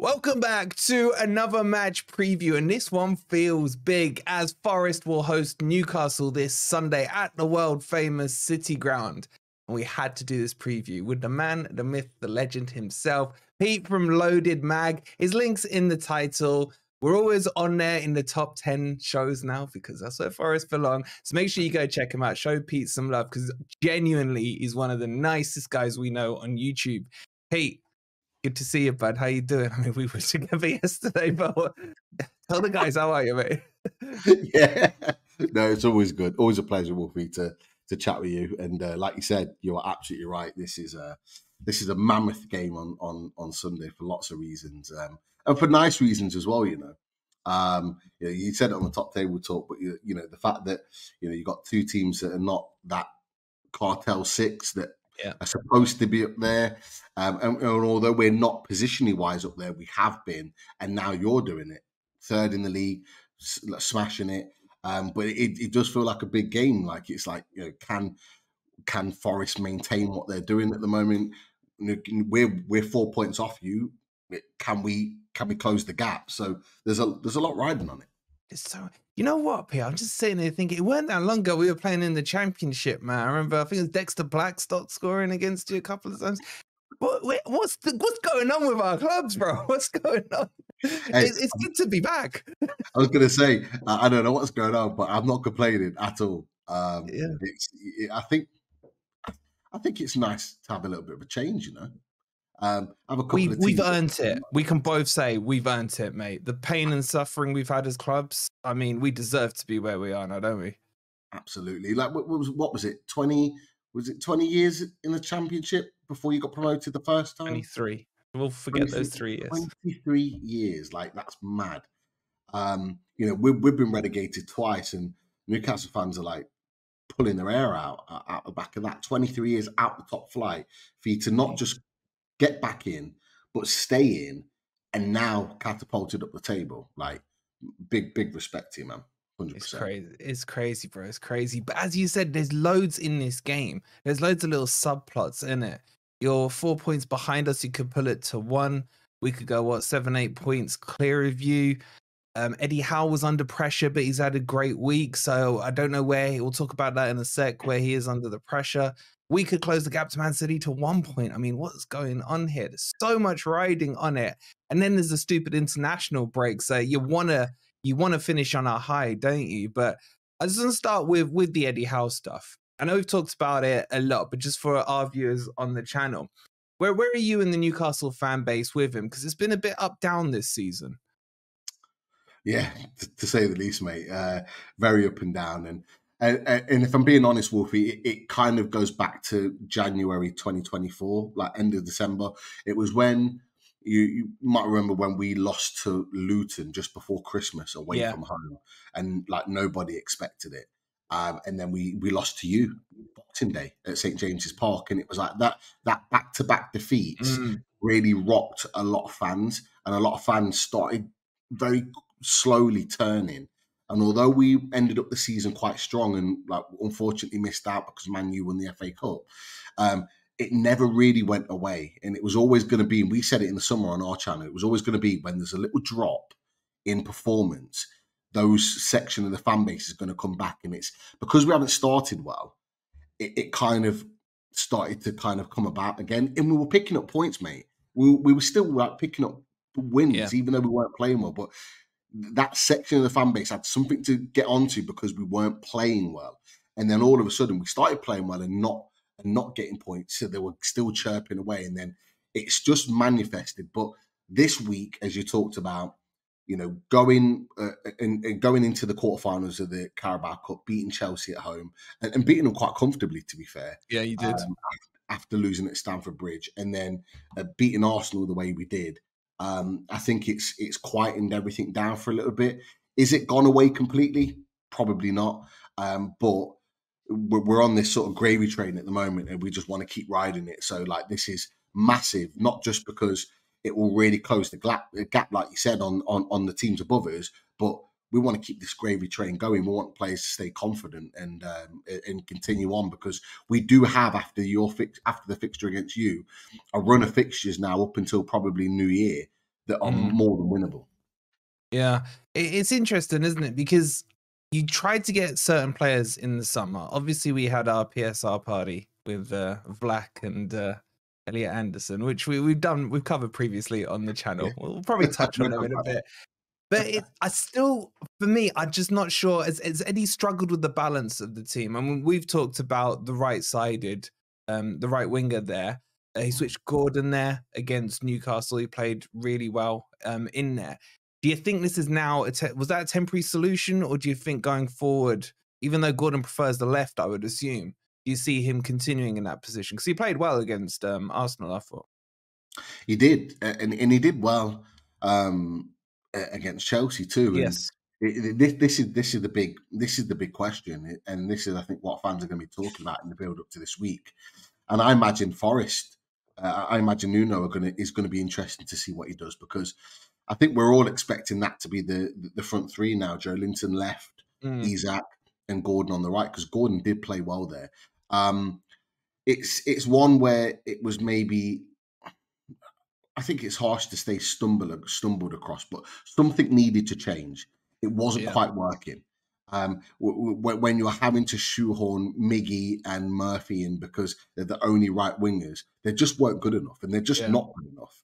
Welcome back to another match preview, and this one feels big as Forest will host Newcastle this Sunday at the world famous City Ground. And we had to do this preview with the man, the myth, the legend himself, Pete from Loaded Mag. His link's in the title. We're always on there in the top 10 shows now because that's where Forest belong. So make sure you go check him out. Show Pete some love because genuinely he's one of the nicest guys we know on YouTube. Pete, good to see you, bud. How you doing? I mean, we were together yesterday, but tell the guys, how are you, mate? Yeah, no, it's always good. Always a pleasure, Wolfie, to chat with you. And like you said, you are absolutely right. This is a mammoth game on Sunday for lots of reasons, and for nice reasons as well. You said it on the top table talk, but you know the fact that you got two teams that are not that cartel six that are supposed to be up there. And although we're not positionally wise up there, we have been, and now you're doing it. Third in the league, smashing it. But it does feel like a big game. Like it's like, can Forest maintain what they're doing at the moment? We're 4 points off you. Can we close the gap? So there's a lot riding on it. So, you know what, P? I'm just sitting there thinking, it weren't that long ago we were playing in the championship, man. I remember, I think it was Dexter Blackstock scoring against you a couple of times. What's going on with our clubs, bro? What's going on? Hey, it's good to be back. I was going to say, I don't know what's going on, but I'm not complaining at all. I think it's nice to have a little bit of a change, We've earned it. We can both say we've earned it, mate. The pain and suffering we've had as clubs, I mean, we deserve to be where we are now, don't we? Absolutely. Like, what was it? 20 years in the championship before you got promoted the first time? 23. We'll forget those 3 years. 23 years. Like, that's mad. We've been relegated twice, and Newcastle fans are like pulling their hair out the back of that. 23 years out the top flight for you to not just get back in, but stay in, and now catapulted up the table. Like, big respect to you, man. 100%. It's crazy. It's crazy, bro. It's crazy. But as you said, there's loads in this game. There's loads of little subplots in it. You're 4 points behind us. You could pull it to 1. We could go, 7-8 points clear of you. Eddie Howe was under pressure, but he's had a great week. So I don't know where, we'll talk about that in a sec, where he is under the pressure. We could close the gap to Man City to 1 point. I mean, what's going on here? There's so much riding on it. And then there's a stupid international break. So you want to finish on a high, don't you? But I just want to start with the Eddie Howe stuff. I know we've talked about it a lot, but just for our viewers on the channel, where are you in the Newcastle fan base with him? Because it's been a bit up down this season. Yeah, to say the least, mate. Very up and down. And if I'm being honest, Wolfie, it kind of goes back to January 2024, like end of December. It was when you might remember when we lost to Luton just before Christmas away from home, and like nobody expected it. And then we lost to you Boxing Day at St. James's Park, and it was like that back-to-back defeats really rocked a lot of fans, and a lot of fans started very slowly turning. And although we ended up the season quite strong and like unfortunately missed out because Man U won the FA Cup, it never really went away. And it was always going to be, and we said it in the summer on our channel, it was always going to be when there's a little drop in performance, those section of the fan base is going to come back. And it's because we haven't started well, it kind of started to kind of come about again. And we were picking up points, mate. We were still like picking up wins, even though we weren't playing well. But that section of the fan base had something to get onto because we weren't playing well. And then all of a sudden we started playing well and not getting points. So they were still chirping away. And then it's just manifested. But this week, as you talked about, going into the quarterfinals of the Carabao Cup, beating Chelsea at home and beating them quite comfortably, to be fair. Yeah, you did. After losing at Stamford Bridge, and then beating Arsenal the way we did. I think it's quietened everything down for a little bit. Is it gone away completely? Probably not. But we're on this sort of gravy train at the moment, and we just want to keep riding it. So, like, this is massive, not just because it will really close the gap, like you said, on the teams above us, but we want to keep this gravy train going. We want players to stay confident and continue on, because we do have, after the fixture against you, a run of fixtures now up until probably New Year that are Mm. more than winnable. Yeah, it's interesting, isn't it? Because you tried to get certain players in the summer. Obviously, we had our PSR party with Vlack and Elliot Anderson, which we've covered previously on the Yeah, channel. We'll probably touch on we'll them talk in a about that. bit. But I still, for me, I'm just not sure. Has Eddie struggled with the balance of the team? I mean, we've talked about the right-sided, the right winger there. He switched Gordon there against Newcastle. He played really well in there. Do you think this is now, was that a temporary solution? Or do you think going forward, even though Gordon prefers the left, I would assume, do you see him continuing in that position? Because he played well against Arsenal, I thought. He did, and he did well against Chelsea too. And Yes. this is the big question, and this is, I think, what fans are going to be talking about in the build up to this week. And I imagine Forest, I imagine Nuno is going to be interesting to see what he does, because I think we're all expecting that to be the front three now. Joe Linton left, Mm, Isak, and Gordon on the right, because Gordon did play well there. It's one where it was maybe, I think it's harsh to say stumbled across, but something needed to change. It wasn't yeah. quite working. When you're having to shoehorn Miggy and Murphy in because they're the only right wingers, they just weren't good enough, and they're just Yeah. not good enough.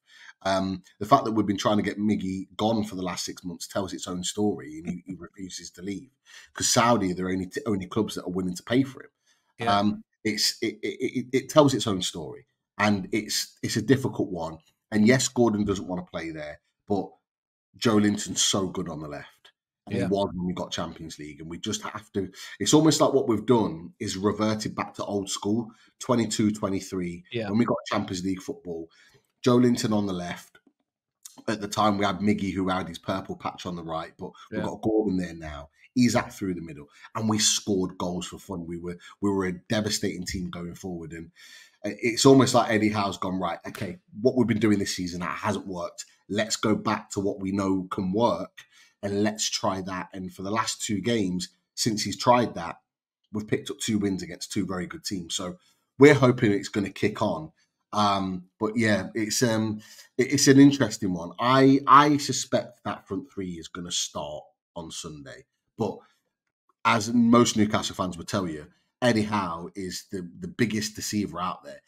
The fact that we've been trying to get Miggy gone for the last 6 months tells its own story, and he refuses to leave because Saudi are the only clubs that are willing to pay for him. Yeah. It tells its own story, and it's a difficult one. And yes, Gordon doesn't want to play there, but Joe Linton's so good on the left. And he Yeah. was when we got Champions League. And we just have to, it's almost like what we've done is reverted back to old school, 22-23. Yeah. When we got Champions League football, Joe Linton on the left. At the time, we had Miggy, who had his purple patch on the right, but we've Yeah. got Gordon there now. Isak through the middle, and we scored goals for fun. We were a devastating team going forward, and it's almost like Eddie Howe's gone, right, okay, what we've been doing this season, that hasn't worked. Let's go back to what we know can work, and let's try that. And for the last 2 games, since he's tried that, we've picked up 2 wins against 2 very good teams. So we're hoping it's going to kick on. But yeah, it's an interesting one. I suspect that front three is going to start on Sunday, but as most Newcastle fans would tell you, Eddie Howe is the biggest deceiver out there.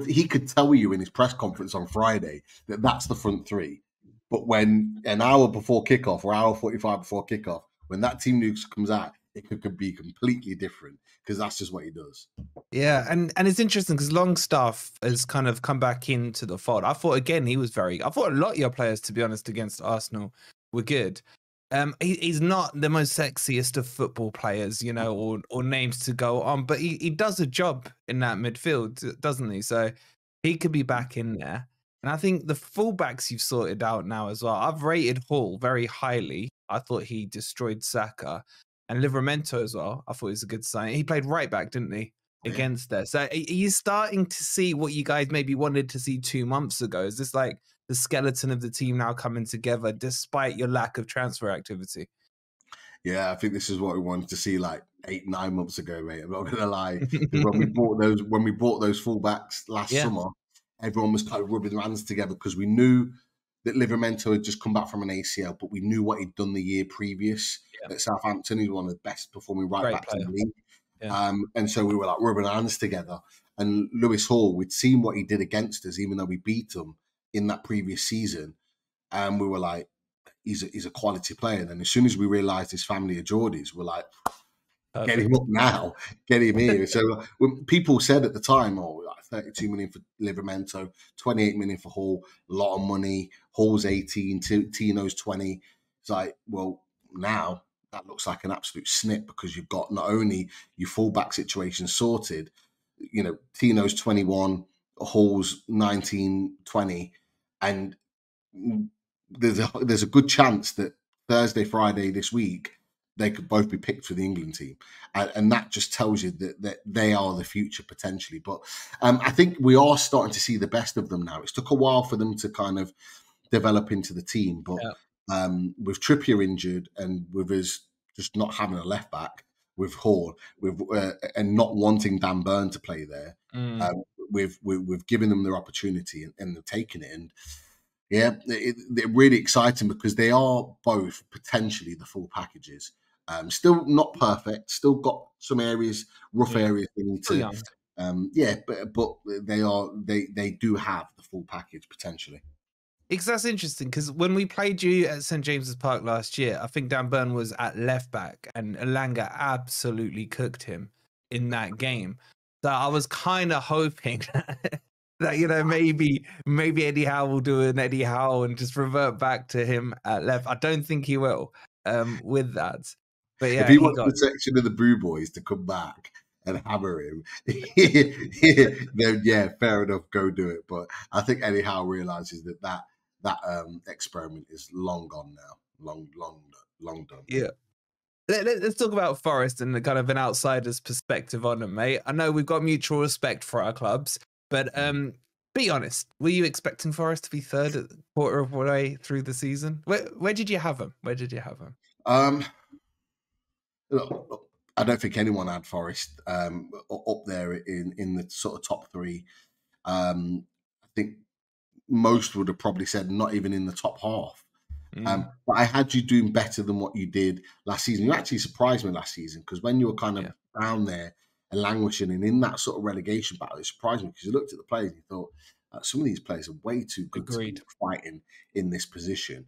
He could tell you in his press conference on Friday that that's the front three, but when an hour before kickoff or hour 45 before kickoff, when that team news comes out, it could be completely different, because that's just what he does. Yeah, and it's interesting because Longstaff has kind of come back into the fold. I thought again he was very. I thought a lot of your players, to be honest, against Arsenal were good. He's not the most sexiest of football players, you know, or names to go on, but he does a job in that midfield, doesn't he? So he could be back in there. And I think the fullbacks you've sorted out now as well. I've rated Hall very highly. I thought he destroyed Saka. And Livramento as well. I thought it was a good sign. He played right back, didn't he? Yeah. Against there. So are you starting to see what you guys maybe wanted to see 2 months ago? Is this like the skeleton of the team now coming together despite your lack of transfer activity? Yeah, I think this is what we wanted to see like 8-9 months ago, mate. I'm not gonna lie. Because when we bought those fullbacks last Yeah. summer, everyone was kind of rubbing their hands together because we knew that Livramento had just come back from an ACL, but we knew what he'd done the year previous Yeah. at Southampton. He's one of the best performing right Great backs in player. the league. Yeah. And so we were like rubbing our hands together. And Lewis Hall, we'd seen what he did against us, even though we beat him in that previous season. And we were like, he's a quality player. And then as soon as we realised his family are Geordies, we're like, get him Perfect. up now, get him here. So when people said at the time, oh, like 32 million for Livramento, 28 million for Hall, a lot of money. Hall's 18, Tino's 20. It's like, well, now that looks like an absolute snip, because you've got not only your fullback situation sorted, you know, Tino's 21, Hall's 19, 20, and there's a good chance that Thursday, Friday this week, they could both be picked for the England team, and that just tells you that they are the future potentially. But I think we are starting to see the best of them now. It's took a while for them to kind of develop into the team, but Yeah. with Trippier injured and with us just not having a left back, with Hall, with and not wanting Dan Burn to play there, Mm. um, we've given them their opportunity, and they're taking it. And Yeah, they're really exciting because they are both potentially the full packages. Still not perfect. Still got some areas, rough Yeah, areas they need still to. young. Yeah, but they do have the full package potentially. Because that's interesting. Because when we played you at St James's Park last year, I think Dan Burn was at left back, and Elanga absolutely cooked him in that game. So I was kind of hoping that maybe Eddie Howe will do an Eddie Howe and just revert back to him at left. I don't think he will with that. But If yeah, he he wants got the section of the Brew Boys to come back and hammer him, then yeah, fair enough, go do it. But I think Eddie Howe realizes that experiment is long gone now, long done. yeah. Let's talk about Forest and the kind of an outsider's perspective on it, mate. I know we've got mutual respect for our clubs, but be honest, were you expecting Forest to be third at the quarter of the way through the season? Where did you have them? Where did you have them? Look, I don't think anyone had Forest up there in the sort of top three. I think most would have probably said not even in the top half. But I had you doing better than what you did last season. You actually surprised me last season because when you were kind of down there and languishing and in that sort of relegation battle, it surprised me because you looked at the players and you thought some of these players are way too good to be fighting in this position.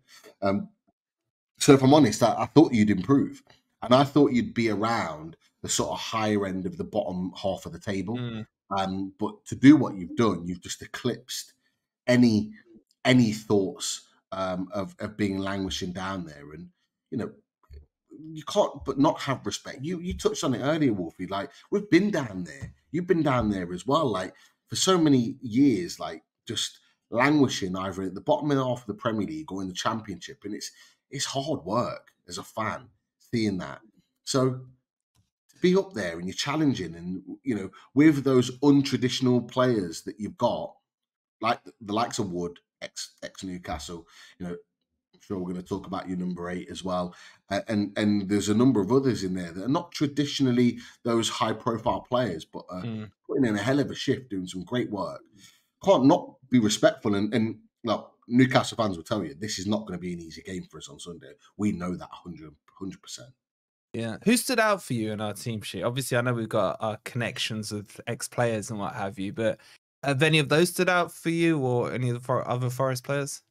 So if I'm honest, I thought you'd improve, and I thought you'd be around the sort of higher end of the bottom half of the table. But to do what you've done, you've just eclipsed any thoughts of being languishing down there, and you know you can't but not have respect. You touched on it earlier, Wolfie. Like we've been down there, you've been down there as well. Like for so many years, like just languishing either at the bottom half of the Premier League or in the Championship, and it's hard work as a fan seeing that. So to be up there and you're challenging, and with those untraditional players that you've got, like the likes of Wood, ex Newcastle, I'm sure we're going to talk about your number 8 as well, and there's a number of others in there that are not traditionally those high profile players, but putting in a hell of a shift, doing some great work. Can't not be respectful, and look, Newcastle fans will tell you this is not going to be an easy game for us on Sunday. We know that 100%. Yeah. Who stood out for you in our team sheet? Obviously, I know we've got our connections with ex-players and what have you, but have any of those stood out for you or any of the other Forest players?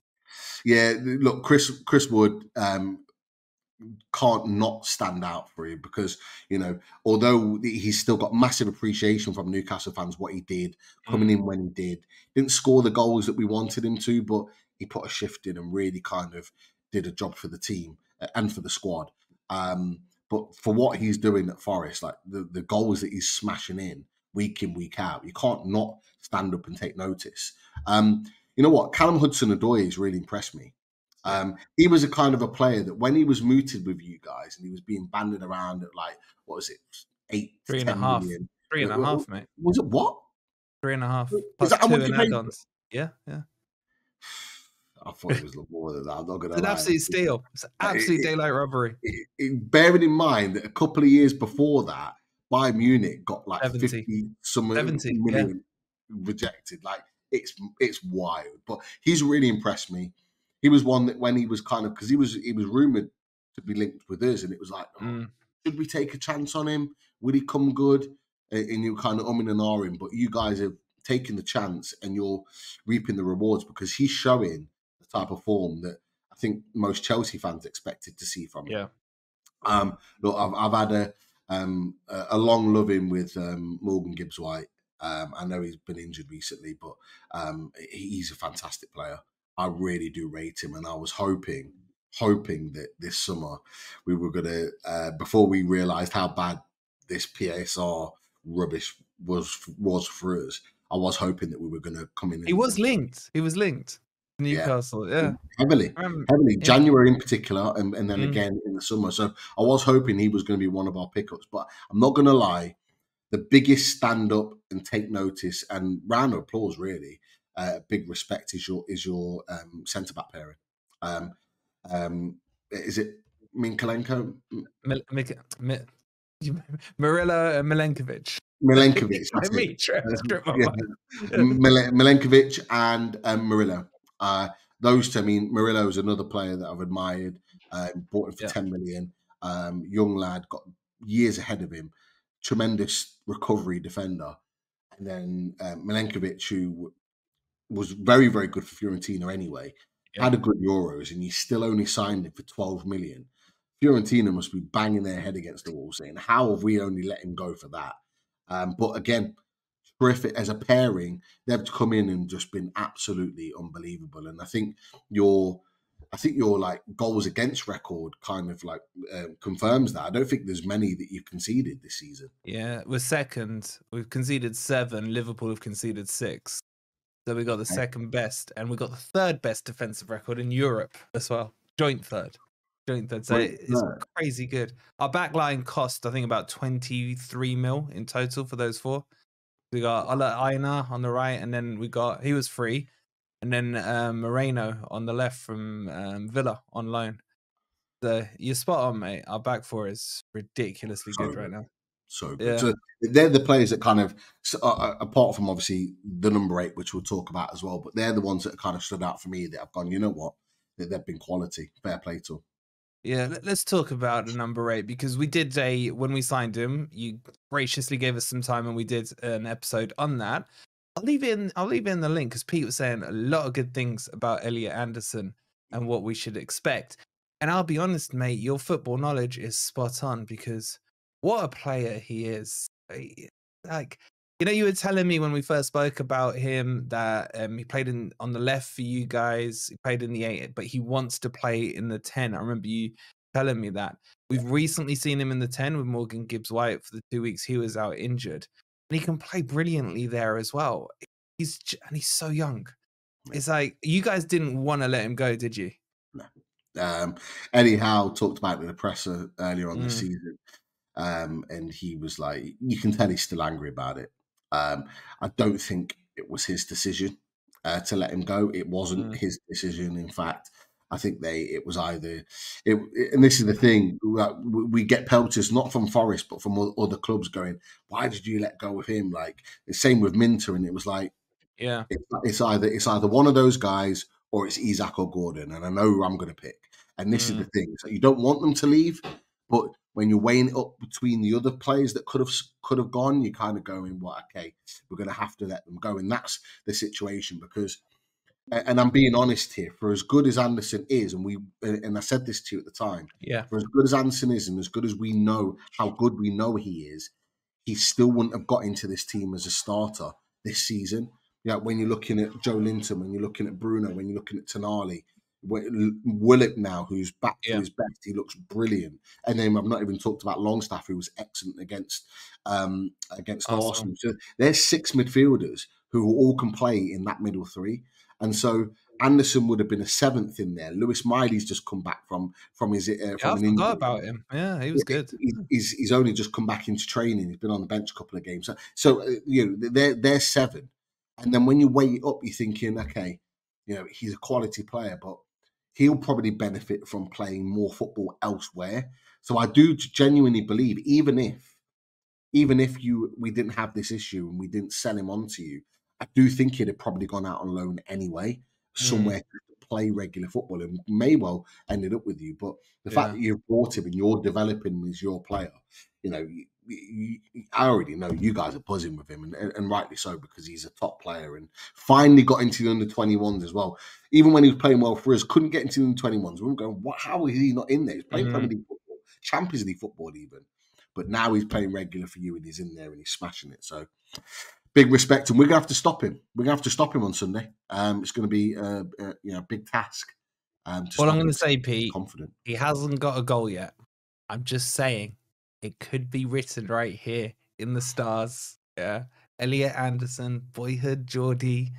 Yeah, look, Chris Wood can't not stand out for you because, although he's still got massive appreciation from Newcastle fans, what he did, coming in when he didn't score the goals that we wanted him to, but he put a shift in and really kind of did a job for the team and for the squad. But for what he's doing at Forest, like the goals that he's smashing in, week out, you can't not stand up and take notice. You know what? Callum Hudson-Odoi has really impressed me. He was a kind of a player that when he was mooted with you guys and he was being banded around at like, what was it, 8 to 10 million? 3.5, mate. Was it what? 3.5 Is plus that how 2 much in you paid? add-ons. Yeah. I thought it was more than that. I'm not going to It's an lie. absolute steal. It's an absolute daylight robbery. Bearing in mind that a couple of years before that, Bayern Munich got like 70. 50 million rejected. Like it's wild. But he's really impressed me. He was one that when he was kind of, because he was rumored to be linked with us, and it was like, should we take a chance on him? Would he come good? And you kind of umming and ahhing, but you guys have taken the chance and you're reaping the rewards because he's showing the type of form that I think most Chelsea fans expected to see from him. Look, I've had a long love-in with Morgan Gibbs-White. I know he's been injured recently, but he's a fantastic player. I really do rate him, and I was hoping that this summer we were going to, before we realised how bad this PSR rubbish was for us, I was hoping that we were going to come in. He was linked. Newcastle, heavily. January in particular, and then again in the summer. So I was hoping he was going to be one of our pickups. But I'm not going to lie, the biggest stand up and take notice and round of applause, really, big respect is your centre back pairing. Is it Minkolenko? Marilla and Milenkovic. Milenkovic. Milenkovic and Murillo. those two, I mean, Murillo is another player that I've admired. Bought him for Yeah. 10 million. Young lad, got years ahead of him. Tremendous recovery defender. And then Milenkovic, who was very, very good for Fiorentina anyway, Yeah. had a good Euros, and you still only signed him for 12 million. Fiorentina must be banging their head against the wall saying, how have we only let him go for that? But again, terrific as a pairing. They've come in and just been absolutely unbelievable. And I think your like goals against record kind of like confirms that. I don't think there's many that you've conceded this season. Yeah, we're second. We've conceded 7. Liverpool have conceded 6. So we got the Okay. second best, and we got the third best defensive record in Europe as well. Joint third. So it's No. crazy good. Our backline cost, I think, about 23 mil in total for those 4. We got Aina on the right, and then he was free, and then Moreno on the left from Villa on loan. So you're spot on, mate. Our back 4 is ridiculously So good right good. now. So good. Yeah. So they're the players that kind of, apart from obviously the number 8, which we'll talk about as well, but they're the ones that kind of stood out for me that I've gone, you know what? They've been quality. Fair play to them. Yeah, let's talk about the number 8, because we did when we signed him, you graciously gave us some time and we did an episode on that. I'll leave it in the link, because Pete was saying a lot of good things about Elliot Anderson and what we should expect. And I'll be honest, mate, your football knowledge is spot on, because what a player he is. Like, you were telling me when we first spoke about him that he played on the left for you guys. He played in the 8, but he wants to play in the 10. I remember you telling me that. We've recently seen him in the 10 with Morgan Gibbs-White for the 2 weeks he was out injured, and he can play brilliantly there as well. He's so young. It's like you guys didn't want to let him go, did you? No. Eddie Howe talked about it in the presser earlier on this Mm, season. And he was like, you can tell he's still angry about it. I don't think it was his decision to let him go. It wasn't mm, his decision. In fact, I think it was either, and this is the thing, we get pelters not from Forest, but from other clubs going, why did you let go of him? Like the same with Minter. And it was like, yeah. it's either one of those guys or it's Isak or Gordon, and I know who I'm going to pick. And this is the Mm, thing: so you don't want them to leave, but when you're weighing it up between the other players that could have gone, you're kind of going, "Well, okay, we're going to have to let them go," and that's the situation because. And I'm being honest here. For as good as Anderson is, and I said this to you at the time, yeah. for as good as Anderson is, and as good as we know how good we know he is, he still wouldn't have got into this team as a starter this season. Yeah, when you're looking at Joe Linton, when you're looking at Bruno, when you're looking at Tonali, Willock now, who's back to Yeah. his best, he looks brilliant. And then I've not even talked about Longstaff, who was excellent against Arsenal. Arsenal. So there's 6 midfielders who all can play in that middle 3, and so Anderson would have been a 7th in there. Lewis Miley's just come back from his Yeah, from I an forgot injury. about him. Yeah, he was good. He's only just come back into training. He's been on the bench a couple of games. So they're 7, and then when you weigh it up, you're thinking, okay, he's a quality player, but he'll probably benefit from playing more football elsewhere. So I do genuinely believe, even if we didn't have this issue and we didn't sell him on to you, I do think he'd have probably gone out on loan anyway, Mm, somewhere to play regular football, and may well ended up with you. But the fact yeah. that you've brought him and you're developing him as your player, I already know you guys are buzzing with him, and rightly so, because he's a top player and finally got into the under 21s as well. Even when he was playing well for us, couldn't get into the under 21s. We were going, what? How is he not in there? He's playing Premier Mhm. League football, Champions League football, even. But now he's playing regular for you and he's in there and he's smashing it. So big respect. And we're going to have to stop him. We're going to have to stop him on Sunday. It's going to be a big task to All I'm stop going him. to say, He's Pete, confident. he hasn't got a goal yet. I'm just saying it could be written right here in the stars. Yeah. Elliot Anderson, boyhood Geordie.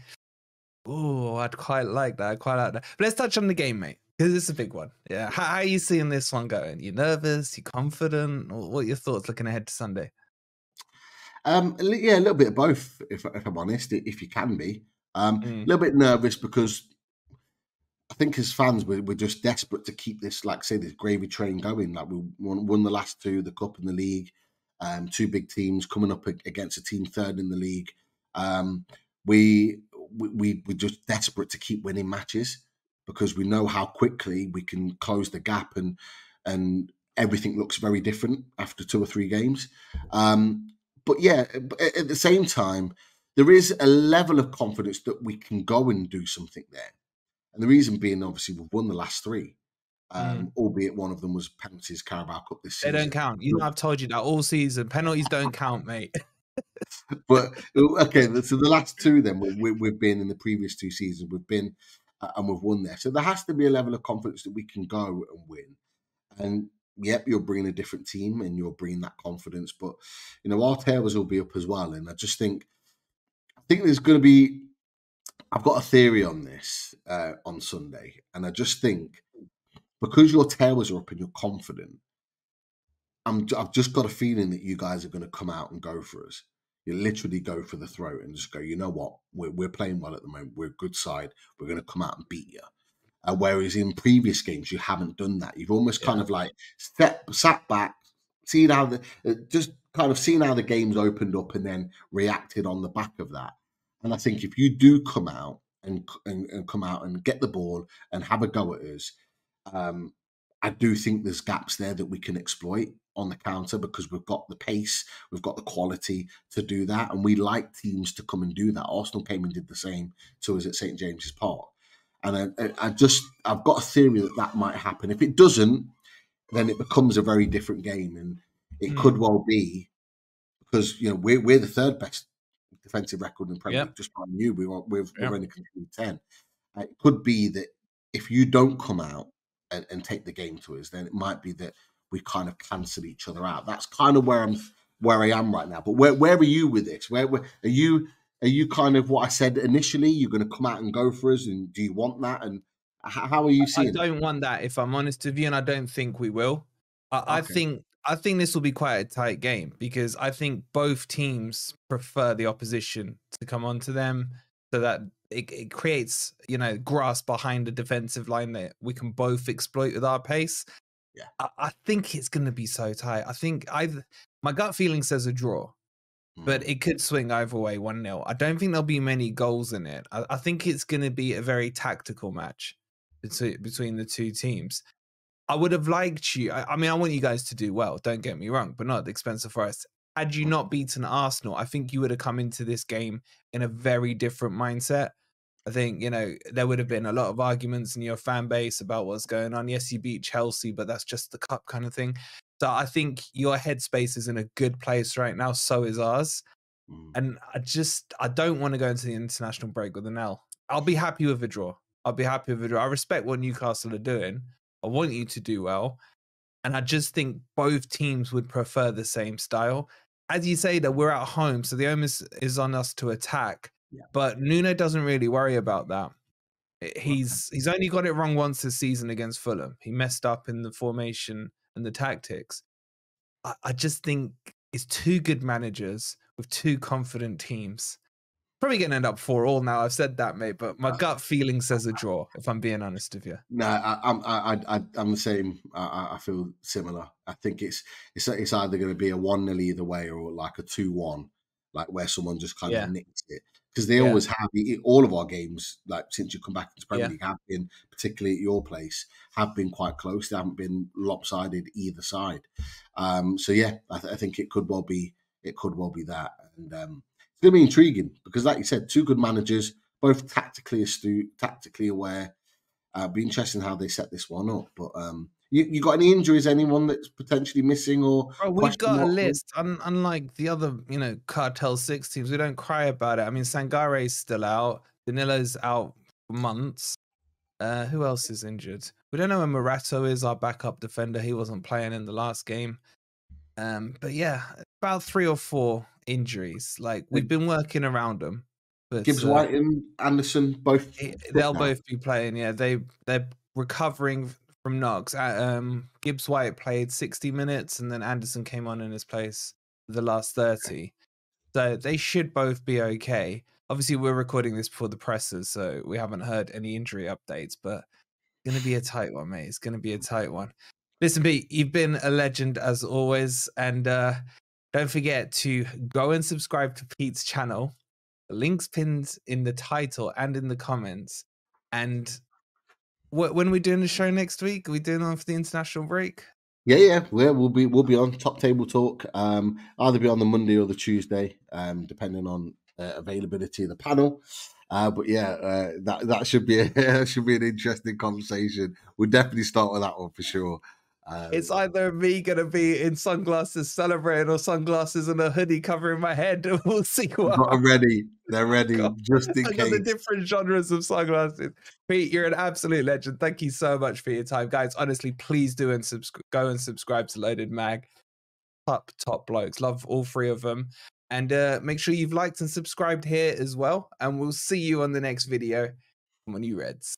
Oh, I'd quite like that. But let's touch on the game, mate, because it's a big one. Yeah. How are you seeing this one going? You nervous? You confident? What are your thoughts looking ahead to Sunday? Yeah, a little bit of both, if I'm honest, if you can be. A Mm, little bit nervous because I think as fans, we're just desperate to keep this, like say, this gravy train going. Like we won the last 2, the cup and the league. 2 big teams coming up against a team 3rd in the league. Um, we're just desperate to keep winning matches. because we know how quickly we can close the gap, and everything looks very different after 2 or 3 games. But yeah, at the same time, there is a level of confidence that we can go and do something there. And the reason being, obviously, we've won the last 3, albeit one of them was penalties Carabao Cup this They don't season. count. You know, I've told you that all season. Penalties don't count, mate. But okay, so the last 2 then we've been in the previous 2 seasons, we've been and we've won there. So there has to be a level of confidence that we can go and win. And yep, you're bringing a different team and you're bringing that confidence, but you know our tails will be up as well. And I think there's going to be. I've got a theory on this on Sunday, and I just think because your tails are up and you're confident, I've just got a feeling that you guys are going to come out and go for us. You literally go for the throat and just go, you know what? We're playing well at the moment. We're a good side. We're going to come out and beat you. Whereas in previous games, you haven't done that. You've almost kind of like sat back, seen how just kind of seen how the game's opened up, and then reacted on the back of that. And I think if you do come out and come out and get the ball and have a go at us, I do think there's gaps there that we can exploit on the counter because we've got the pace, we've got the quality to do that, and we like teams to come and do that. Arsenal came and did the same to us at St James's Park, and I've got a theory that might happen. If it doesn't, then it becomes a very different game, and it could well be because you know we're the 3rd best defensive record in the Premier League, just behind you. We've only conceded 10. It could be that if you don't come out and take the game to us, then it might be that we kind of cancel each other out. That's kind of where I am right now. But where are you with this? Where are you? Are you kind of what I said initially? You're going to come out and go for us, and do you want that? And how are you seeing it? I don't want that, if I'm honest with you, and I don't think we will. I Okay. think this will be quite a tight game because I think both teams prefer the opposition to come onto them, so that it creates, you know, grass behind the defensive line that we can both exploit with our pace. Yeah. I think it's going to be so tight. I think my gut feeling says a draw, but it could swing either way, 1-0. I don't think there'll be many goals in it. I think it's going to be a very tactical match between the 2 teams. I would have liked you. I mean, I want you guys to do well. Don't get me wrong, but not at the expense of Forest. Had you not beaten Arsenal, I think you would have come into this game in a very different mindset. I think, you know, there would have been a lot of arguments in your fan base about what's going on. Yes, you beat Chelsea, but that's just the cup kind of thing. So I think your headspace is in a good place right now. So is ours. And I don't want to go into the international break with an L. I'll be happy with a draw. I respect what Newcastle are doing. I want you to do well. And I just think both teams would prefer the same style. As you say, that we're at home, so the onus is on us to attack. Yeah. But Nuno doesn't really worry about that. He's only got it wrong once this season against Fulham. He messed up in the formation and the tactics. I just think it's 2 good managers with 2 confident teams. Probably going to end up 4-4 now. I've said that, mate, but my gut feeling says a draw, if I'm being honest with you. No, I'm the same. I feel similar. I think it's either going to be a 1-0 either way, or like a 2-1, like where someone just kind of nicks it. Because they always have. All of our games, like since you come back into Premier League, have been, particularly at your place, have been quite close. They haven't been lopsided either side. So yeah, I think it could well be that, and it's going to be intriguing because, like you said, 2 good managers, both tactically astute, tactically aware. Be interesting how they set this one up. But you got any injuries? Anyone that's potentially missing or We've question got a mark? list. Unlike the other, you know, Cartel 6 teams, we don't cry about it. I mean, Sangare's still out. Danilo's out for months. Who else is injured? We don't know where Morato is, our backup defender. He wasn't playing in the last game. But yeah, about 3 or 4 injuries. Like, we've been working around them. But Gibbs White and Anderson both. they'll both be playing. Yeah, they're recovering from knocks. Gibbs White played 60 minutes, and then Anderson came on in his place for the last 30. So they should both be okay. Obviously, we're recording this before the pressers, so we haven't heard any injury updates. But it's going to be a tight one, mate. It's going to be a tight one. Listen, Pete, you've been a legend as always, and don't forget to go and subscribe to Pete's channel. The link's pinned in the title and in the comments. And When are we doing the show next week? Are we doing on for the international break? Yeah. We'll be on Top Table Talk. Either be on the Monday or the Tuesday, depending on availability of the panel. But yeah, that should be should be an interesting conversation. We'll definitely start with that one for sure. It's either me gonna be in sunglasses celebrating or sunglasses and a hoodie covering my head. We'll see what but I'm ready. They're ready God, just in I got the case. different genres of sunglasses. Pete, you're an absolute legend. Thank you so much for your time, guys. Honestly, please do and go and subscribe to Loaded Mag. Top blokes. Love all three of them. And make sure you've liked and subscribed here as well. And we'll see you on the next video. Come on, you Reds.